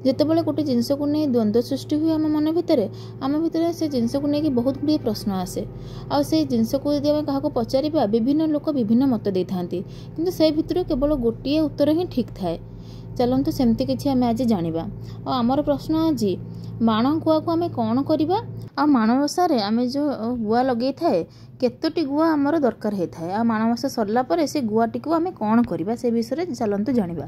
ଯେତେବେଳେ ଗୋଟେ ଜିନିଷକୁ ନେଇ ଦ୍ୱନ୍ଦ୍ୱ ସୃଷ୍ଟି ହୁଏ ଆମ ମନ ଭିତରେ, ଆମ ଭିତରେ ସେ ଜିନିଷକୁ ନେଇକି ବହୁତ ଗୁଡ଼ିଏ ପ୍ରଶ୍ନ ଆସେ। ଆଉ ସେଇ ଜିନିଷକୁ ଯଦି ଆମେ କାହାକୁ ପଚାରିବା, ବିଭିନ୍ନ ଲୋକ ବିଭିନ୍ନ ମତ ଦେଇଥାନ୍ତି, କିନ୍ତୁ ସେ ଭିତରୁ କେବଳ ଗୋଟିଏ ଉତ୍ତର ହିଁ ଠିକ୍ ଥାଏ। ଚାଲନ୍ତୁ ସେମିତି କିଛି ଆମେ ଆଜି ଜାଣିବା। ଆଉ ଆମର ପ୍ରଶ୍ନ ଆଜି, ମାଣ ଗୁଆକୁ ଆମେ କ'ଣ କରିବା? ଆଉ ମାଣବସାରେ ଆମେ ଯେଉଁ ଗୁଆ ଲଗେଇଥାଏ, କେତୋଟି ଗୁଆ ଆମର ଦରକାର ହେଇଥାଏ? ଆଉ ମାଣବସା ସରିଲା ପରେ ସେ ଗୁଆଟିକୁ ଆମେ କ'ଣ କରିବା, ସେ ବିଷୟରେ ଚାଲନ୍ତୁ ଜାଣିବା।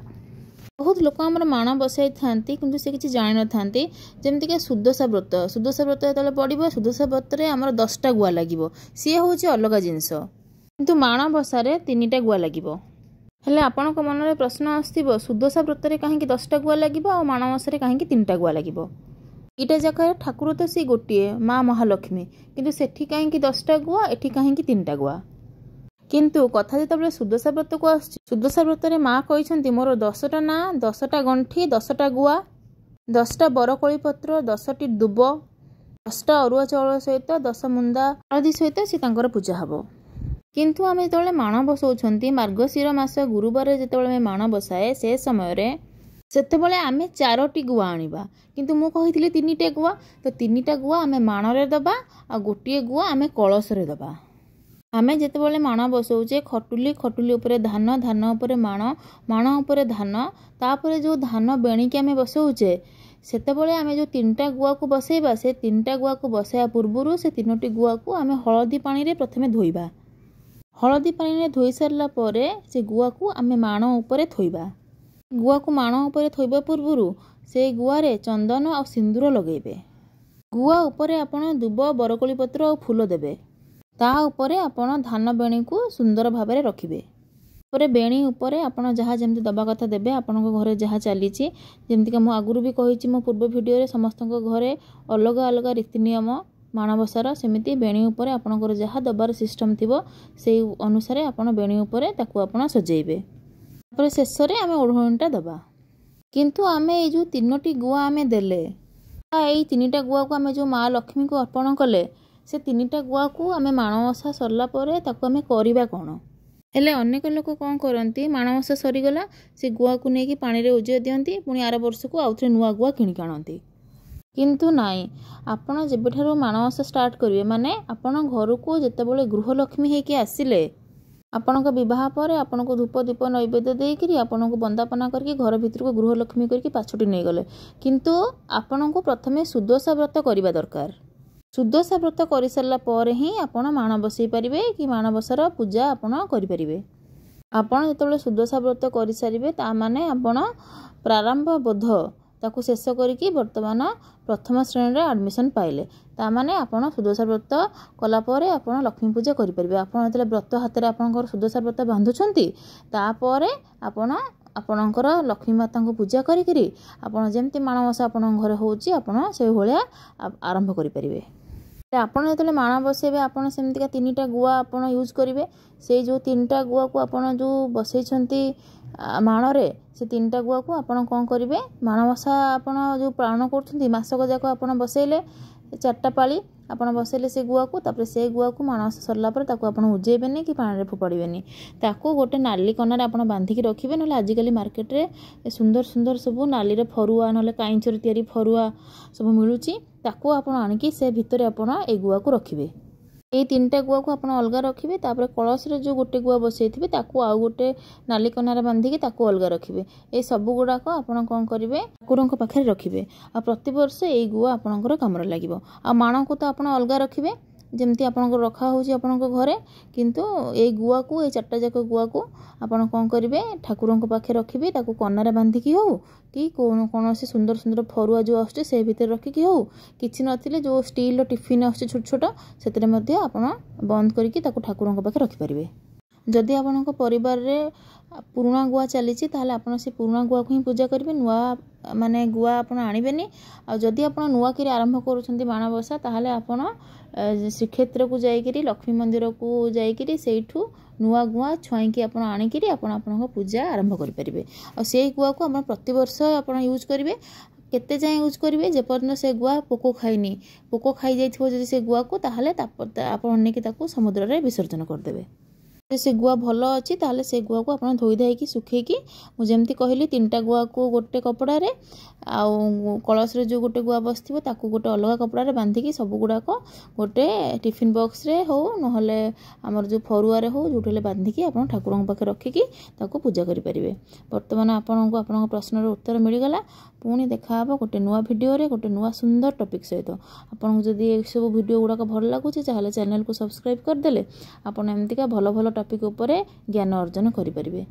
ବହୁତ ଲୋକ ଆମର ମାଣ ବସାଇଥାନ୍ତି, କିନ୍ତୁ ସେ କିଛି ଜାଣିନଥାନ୍ତି। ଯେମିତିକି ସୁଦଶା ବ୍ରତ ଯେତେବେଳେ ପଡ଼ିବ, ସୁଦଶା ବ୍ରତରେ ଆମର 10ଟା ଗୁଆ ଲାଗିବ, ସିଏ ହେଉଛି ଅଲଗା ଜିନିଷ। କିନ୍ତୁ ମାଣବସାରେ 3ଟା ଗୁଆ ଲାଗିବ। ହେଲେ ଆପଣଙ୍କ ମନରେ ପ୍ରଶ୍ନ ଆସିଥିବ, ସୁଦଶା ବ୍ରତରେ କାହିଁକି 10ଟା ଗୁଆ ଲାଗିବ ଆଉ ମାଣବସାରେ କାହିଁକି 3ଟା ଗୁଆ ଲାଗିବ? ଏଇଟା ଜାଗାରେ ଠାକୁର ତ ସେ ଗୋଟିଏ, ମା ମହାଲକ୍ଷ୍ମୀ, କିନ୍ତୁ ସେଠି କାହିଁକି 10ଟା ଗୁଆ, ଏଠି କାହିଁକି 3ଟା ଗୁଆ? କିନ୍ତୁ କଥା ଯେତେବେଳେ ସୁଦଶା ବ୍ରତକୁ ଆସୁଛି, ସୁଦଶା ବ୍ରତରେ ମା କହିଛନ୍ତି, ମୋର 10ଟା ନାଁ, 10ଟା ଗଣ୍ଠି, 10ଟା ଗୁଆ, 10ଟା ବରକୋଳି ପତ୍ର, 10ଟି ଦୁବ, 10ଟା ଅରୁଆ ଚାଉଳ ସହିତ 10 ମୁନ୍ଦା ହଳଦୀ ସହିତ ସେ ତାଙ୍କର ପୂଜା ହେବ। କିନ୍ତୁ ଆମେ ଯେତେବେଳେ ମାଣ ବସାଉଛନ୍ତି, ମାର୍ଗଶିର ମାସ ଗୁରୁବାରରେ ଯେତେବେଳେ ଆମେ ମାଣ ବସାଏ, ସେ ସମୟରେ ସେତେବେଳେ ଆମେ 4ଟି ଗୁଆ ଆଣିବା। କିନ୍ତୁ ମୁଁ କହିଥିଲି 3ଟା ଗୁଆ, ତ 3ଟା ଗୁଆ ଆମେ ମାଣରେ ଦେବା ଆଉ ଗୋଟିଏ ଗୁଆ ଆମେ କଳସରେ ଦେବା। ଆମେ ଯେତେବେଳେ ମାଣ ବସାଉଛେ, ଖଟୁଲି ଉପରେ ଧାନ, ଧାନ ଉପରେ ମାଣ, ମାଣ ଉପରେ ଧାନ, ତାପରେ ଯେଉଁ ଧାନ ବେଣିକି ଆମେ ବସାଉଛେ, ସେତେବେଳେ ଆମେ ଯେଉଁ 3ଟା ଗୁଆକୁ ବସାଇବା, ସେ 3ଟା ଗୁଆକୁ ବସାଇବା ପୂର୍ବରୁ ସେ 3ଟି ଗୁଆକୁ ଆମେ ହଳଦୀ ପାଣିରେ ପ୍ରଥମେ ଧୋଇବା। ହଳଦୀ ପାଣିରେ ଧୋଇ ସାରିଲା ପରେ ସେ ଗୁଆକୁ ଆମେ ମାଣ ଉପରେ ଥୋଇବା। ଗୁଆକୁ ମାଣ ଉପରେ ଥୋଇବା ପୂର୍ବରୁ ସେ ଗୁଆରେ ଚନ୍ଦନ ଆଉ ସିନ୍ଦୁର ଲଗାଇବେ। ଗୁଆ ଉପରେ ଆପଣ ଦୁବ, ବରକୋଳି ପତ୍ର ଆଉ ଫୁଲ ଦେବେ। ତା ଉପରେ ଆପଣ ଧାନ ବେଣୀକୁ ସୁନ୍ଦର ଭାବରେ ରଖିବେ। ତାପରେ ବେଣୀ ଉପରେ ଆପଣ ଯାହା ଯେମିତି ଦେବା କଥା ଦେବେ, ଆପଣଙ୍କ ଘରେ ଯାହା ଚାଲିଛି। ଯେମିତିକି ମୁଁ ଆଗରୁ ବି କହିଛି ମୋ ପୂର୍ବ ଭିଡ଼ିଓରେ, ସମସ୍ତଙ୍କ ଘରେ ଅଲଗା ଅଲଗା ରୀତିନିୟମ ମାଣବସାର, ସେମିତି ବେଣୀ ଉପରେ ଆପଣଙ୍କର ଯାହା ଦେବାର ସିଷ୍ଟମ୍ ଥିବ, ସେଇ ଅନୁସାରେ ଆପଣ ବେଣୀ ଉପରେ ତାକୁ ଆପଣ ସଜେଇବେ। ତାପରେ ଶେଷରେ ଆମେ ଓଢ଼ଣୀଟା ଦେବା। କିନ୍ତୁ ଆମେ ଏଇ ଯେଉଁ 3ଟି ଗୁଆ ଆମେ ଦେଲେ, ଏଇ 3ଟା ଗୁଆକୁ ଆମେ ଯେଉଁ ମା ଲକ୍ଷ୍ମୀଙ୍କୁ ଅର୍ପଣ କଲେ, ସେ 3ଟା ଗୁଆକୁ ଆମେ ମାଣବସା ସରିଲା ପରେ ତାକୁ ଆମେ କରିବା କ'ଣ? ହେଲେ ଅନେକ ଲୋକ କ'ଣ କରନ୍ତି, ମାଣବସା ସରିଗଲା, ସେ ଗୁଆକୁ ନେଇକି ପାଣିରେ ଉଜେଇ ଦିଅନ୍ତି, ପୁଣି ଆର ବର୍ଷକୁ ଆଉଥରେ ନୂଆ ଗୁଆ କିଣିକି ଆଣନ୍ତି। କିନ୍ତୁ ନାଇଁ, ଆପଣ ଯେବେଠାରୁ ମାଣବସା ଷ୍ଟାର୍ଟ କରିବେ, ମାନେ ଆପଣ ଘରକୁ ଯେତେବେଳେ ଗୃହଲକ୍ଷ୍ମୀ ହେଇକି ଆସିଲେ, ଆପଣଙ୍କ ବିବାହ ପରେ ଆପଣଙ୍କୁ ଧୂପ ଦୀପ ନୈବେଦ୍ୟ ଦେଇକରି ଆପଣଙ୍କୁ ବନ୍ଦାପନା କରିକି ଘର ଭିତରକୁ ଗୃହଲକ୍ଷ୍ମୀ କରିକି ପାଛୋଟି ନେଇଗଲେ। କିନ୍ତୁ ଆପଣଙ୍କୁ ପ୍ରଥମେ ସୁଦଶା ବ୍ରତ କରିବା ଦରକାର। ସୁଦଶା ବ୍ରତ କରିସାରିଲା ପରେ ହିଁ ଆପଣ ମାଣ ବସାଇ ପାରିବେ କି ମାଣବସାର ପୂଜା ଆପଣ କରିପାରିବେ। ଆପଣ ଯେତେବେଳେ ସୁଦଶା ବ୍ରତ କରିସାରିବେ, ତା ମାନେ ଆପଣ ପ୍ରାରମ୍ଭ ବୋଧ ତାକୁ ଶେଷ କରିକି ବର୍ତ୍ତମାନ ପ୍ରଥମ ଶ୍ରେଣୀରେ ଆଡ଼ମିସନ୍ ପାଇଲେ। ତା ମାନେ ଆପଣ ସୁଦଶା ବ୍ରତ କଲା ପରେ ଆପଣ ଲକ୍ଷ୍ମୀ ପୂଜା କରିପାରିବେ। ଆପଣ ଯେତେବେଳେ ବ୍ରତ ହାତରେ ଆପଣଙ୍କର ସୁଦଶା ବ୍ରତ ବାନ୍ଧୁଛନ୍ତି, ତାପରେ ଆପଣ ଆପଣଙ୍କର ଲକ୍ଷ୍ମୀ ମାତାଙ୍କୁ ପୂଜା କରିକିରି ଆପଣ ଯେମିତି ମାଣବସା ଆପଣଙ୍କ ଘରେ ହେଉଛି, ଆପଣ ସେଇଭଳିଆ ଆରମ୍ଭ କରିପାରିବେ। ଆପଣ ଯେତେବେଳେ ମାଣ ବସାଇବେ, ଆପଣ ସେମିତିକା 3ଟା ଗୁଆ ଆପଣ ୟୁଜ୍ କରିବେ। ସେଇ ଯେଉଁ 3ଟା ଗୁଆକୁ ଆପଣ ଯେଉଁ ବସାଇଛନ୍ତି ମାଣରେ, ସେ 3ଟା ଗୁଆକୁ ଆପଣ କ'ଣ କରିବେ, ମାଣବସା ଆପଣ ଯେଉଁ ପାଳନ କରୁଛନ୍ତି, ମାସକ ଯାକ ଆପଣ ବସାଇଲେ, 4ଟା ପାଳି ଆପଣ ବସାଇଲେ ସେ ଗୁଆକୁ। ତାପରେ ସେ ଗୁଆକୁ ମାଣବସା ସରିଲା ପରେ ତାକୁ ଆପଣ ଉଜେଇବେନି କି ପାଣିରେ ଫୋପାଡ଼ିବେନି। ତାକୁ ଗୋଟେ ନାଲି କନାରେ ଆପଣ ବାନ୍ଧିକି ରଖିବେ। ନହେଲେ ଆଜିକାଲି ମାର୍କେଟରେ ସୁନ୍ଦର ସୁନ୍ଦର ସବୁ ନାଲିରେ ଫରୁଆ, ନହେଲେ କାଇଁଚରେ ତିଆରି ଫରୁଆ ସବୁ ମିଳୁଛି, ତାକୁ ଆପଣ ଆଣିକି ସେ ଭିତରେ ଆପଣ ଏଇ ଗୁଆକୁ ରଖିବେ। ଏଇ 3ଟା ଗୁଆକୁ ଆପଣ ଅଲଗା ରଖିବେ। ତାପରେ କଳସରେ ଯେଉଁ ଗୋଟେ ଗୁଆ ବସାଇଥିବେ, ତାକୁ ଆଉ ଗୋଟେ ନାଲି କନାରେ ବାନ୍ଧିକି ତାକୁ ଅଲଗା ରଖିବେ। এই ସବୁ ଗୁଡ଼ାକ ଆପଣ କ'ଣ କରିବେ, ଠାକୁରଙ୍କ ପାଖରେ ରଖିବେ। ଆଉ ପ୍ରତିବର୍ଷ ଏଇ ଗୁଆ ଆପଣଙ୍କର କାମରେ ଲାଗିବ। ଆଉ ମାଣକୁ ତ ଆପଣ ଅଲଗା ରଖିବେ, ଯେମିତି ଆପଣଙ୍କର ରଖା ହେଉଛି ଆପଣଙ୍କ ଘରେ। କିନ୍ତୁ ଏଇ ଗୁଆକୁ, ଏଇ 4ଟା ଯାକ ଗୁଆକୁ ଆପଣ କ'ଣ କରିବେ, ଠାକୁରଙ୍କ ପାଖରେ ରଖିବେ। ତାକୁ କନାରେ ବାନ୍ଧିକି ହେଉ କି କୌଣସି ସୁନ୍ଦର ସୁନ୍ଦର ଫରୁଆ ଯେଉଁ ଆସୁଛି ସେ ଭିତରେ ରଖିକି ହେଉ, କିଛି ନଥିଲେ ଯେଉଁ ଷ୍ଟିଲ୍ର ଟିଫିନ୍ ଆସୁଛି ଛୋଟ ଛୋଟ, ସେଥିରେ ମଧ୍ୟ ଆପଣ ବନ୍ଦ କରିକି ତାକୁ ଠାକୁରଙ୍କ ପାଖରେ ରଖିପାରିବେ। ଯଦି ଆପଣଙ୍କ ପରିବାରରେ ପୁରୁଣା ଗୁଆ ଚାଲିଛି, ତାହେଲେ ଆପଣ ସେ ପୁରୁଣା ଗୁଆକୁ ହିଁ ପୂଜା କରିବେ, ନୂଆ ମାନେ ଗୁଆ ଆପଣ ଆଣିବେନି। ଆଉ ଯଦି ଆପଣ ନୂଆକିରି ଆରମ୍ଭ କରୁଛନ୍ତି ମାଣବସା, ତାହେଲେ ଆପଣ ଶ୍ରୀକ୍ଷେତ୍ରକୁ ଯାଇକରି, ଲକ୍ଷ୍ମୀ ମନ୍ଦିରକୁ ଯାଇକରି ସେଇଠୁ ନୂଆ ଗୁଆ ଛୁଆଁଇକି ଆପଣ ଆଣିକିରି ଆପଣ ଆପଣଙ୍କ ପୂଜା ଆରମ୍ଭ କରିପାରିବେ। ଆଉ ସେଇ ଗୁଆକୁ ଆପଣ ପ୍ରତିବର୍ଷ ଆପଣ ୟୁଜ୍ କରିବେ। କେତେ ଯାଏଁ ୟୁଜ୍ କରିବେ, ଯେପର୍ଯ୍ୟନ୍ତ ସେ ଗୁଆ ପୋକ ଖାଇନି। ପୋକ ଖାଇଯାଇଥିବ ଯଦି ସେ ଗୁଆକୁ, ତାହେଲେ ଆପଣ ନେଇକି ତାକୁ ସମୁଦ୍ରରେ ବିସର୍ଜନ କରିଦେବେ। से गुआ भल अच्छी ताले से गुआ को आप धोई धाइकी सुखेकी मुझे कहली 3टा गुआ को गोटे कपड़े आउ कलश रे जो गोटे गुआ बसथिबो ताकू गोटे अलग कपड़े बांधिकी सब गुड़ाक गोटे टिफिन बॉक्स रे हो नहले आमर जो फरुआ रे हो जोटे बांधिकी आप ठाकुर पाखे रखिकी ताकू पूजा करें। बर्तमान आपन प्रश्नर उत्तर मिलगला। पुणी देखा गोटे नुआ भिडियो रे गोटे नुआ सुंदर टॉपिक सहित। आपन जदि ए सब वीडियो गुड़ाक भल लगुच ताहले चैनल को सब्सक्राइब करदेले आपन एमतिका भल भल टॉपिक उपरे ज्ञान अर्जन करें।